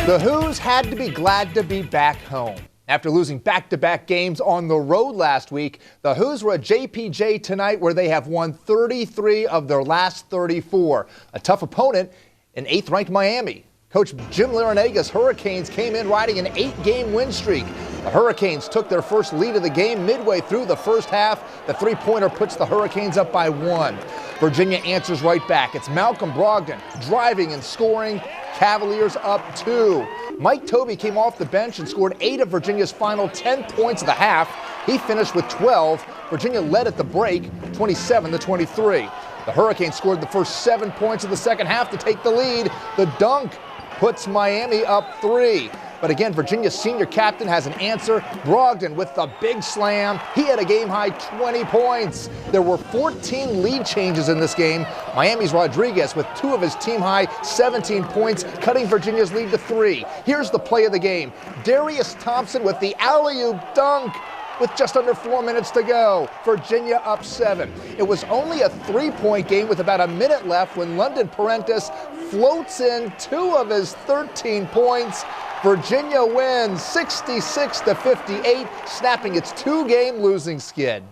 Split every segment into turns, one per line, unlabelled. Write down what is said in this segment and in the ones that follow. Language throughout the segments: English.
The Who's had to be glad to be back home. After losing back-to-back games on the road last week, the Who's were at JPJ tonight where they have won 33 of their last 34. A tough opponent in 8th-ranked Miami. Coach Jim Larinaga's Hurricanes came in riding an 8-game win streak. The Hurricanes took their first lead of the game midway through the first half. The three-pointer puts the Hurricanes up by 1. Virginia answers right back. It's Malcolm Brogdon driving and scoring. Cavaliers up 2. Mike Tobey came off the bench and scored 8 of Virginia's final 10 points of the half. He finished with 12. Virginia led at the break, 27-23. The Hurricanes scored the first 7 points of the second half to take the lead. The dunk puts Miami up 3. But again, Virginia's senior captain has an answer. Brogdon with the big slam. He had a game-high 20 points. There were 14 lead changes in this game. Miami's Rodriguez with 2 of his team-high 17 points, cutting Virginia's lead to 3. Here's the play of the game. Darius Thompson with the alley-oop dunk with just under 4 minutes to go. Virginia up 7. It was only a 3-point game with about a minute left when London Parentis floats in 2 of his 13 points. Virginia wins 66-58, snapping its 2-game losing skid.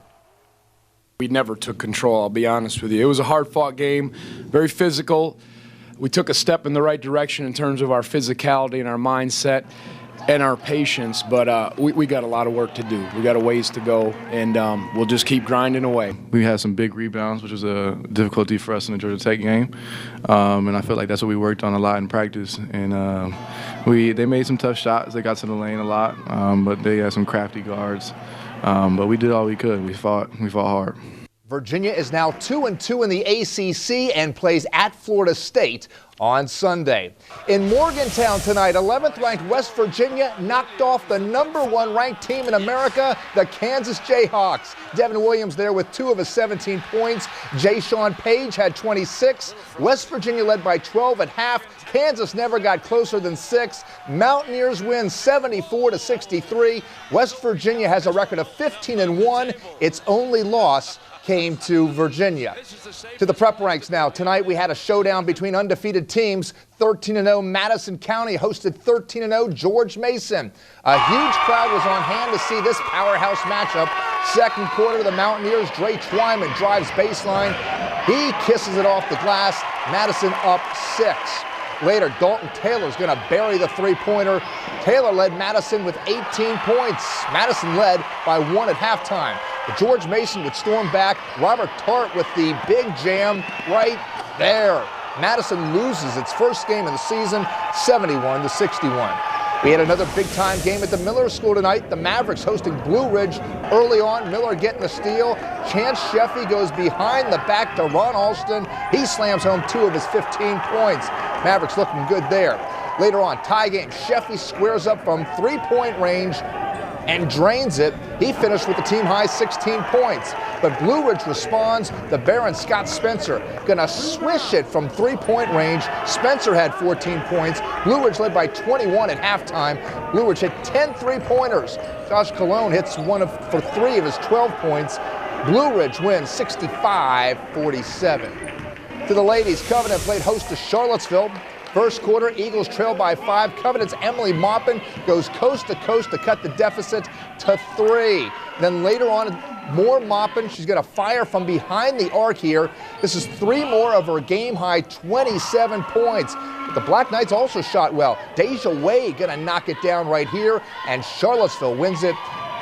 We never took control, I'll be honest with you. It was a hard-fought game, very physical. We took a step in the right direction in terms of our physicality and our mindset and our patience, but we got a lot of work to do. We got a ways to go, and we'll just keep grinding away.
We had some big rebounds, which was a difficulty for us in the Georgia Tech game, and I feel like that's what we worked on a lot in practice. And they made some tough shots. They got to the lane a lot, but they had some crafty guards. But we did all we could. We fought hard.
Virginia is now 2-2 in the ACC and plays at Florida State on Sunday. In Morgantown tonight, 11th-ranked West Virginia knocked off the #1 ranked team in America, the Kansas Jayhawks. Devin Williams there with 2 of his 17 points. Jayshawn Page had 26. West Virginia led by 12 at half. Kansas never got closer than 6. Mountaineers win 74-63. West Virginia has a record of 15-1. Its only loss came to Virginia. To the prep ranks now. Tonight we had a showdown between undefeated teams. 13-0 Madison County hosted 13-0 George Mason. A huge crowd was on hand to see this powerhouse matchup. Second quarter, the Mountaineers' Dre Twyman drives baseline. He kisses it off the glass. Madison up 6. Later, Dalton Taylor's going to bury the three-pointer. Taylor led Madison with 18 points. Madison led by 1 at halftime. But George Mason would storm back. Robert Tart with the big jam right there. Madison loses its first game of the season, 71-61. We had another big-time game at the Miller School tonight. The Mavericks hosting Blue Ridge. Early on, Miller getting the steal. Chance Sheffy goes behind the back to Ron Alston. He slams home 2 of his 15 points. Mavericks looking good there. Later on, tie game. Sheffy squares up from 3-point range and drains it. He finished with the team-high 16 points. But Blue Ridge responds. The Baron, Scott Spencer, gonna swish it from 3-point range. Spencer had 14 points. Blue Ridge led by 21 at halftime. Blue Ridge hit 10 3-pointers. Josh Colon hits for 3 of his 12 points. Blue Ridge wins 65-47. To the ladies, Covenant played host to Charlottesville. First quarter, Eagles trail by 5. Covenant's Emily Maupin goes coast to coast to cut the deficit to 3. Then later on, more Maupin. She's going to fire from behind the arc here. This is 3 more of her game-high 27 points. But the Black Knights also shot well. Deja Wade going to knock it down right here, and Charlottesville wins it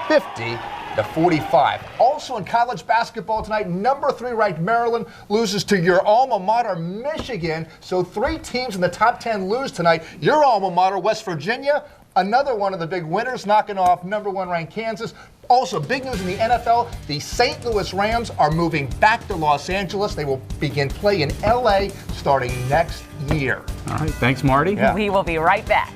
50-45. Also in college basketball tonight, #3 ranked Maryland loses to your alma mater, Michigan. So 3 teams in the top 10 lose tonight. Your alma mater, West Virginia, another one of the big winners, knocking off #1 ranked Kansas. Also, big news in the NFL, the St. Louis Rams are moving back to Los Angeles. They will begin play in LA starting next year.
All right, thanks, Marty.
Yeah.
We will be right back.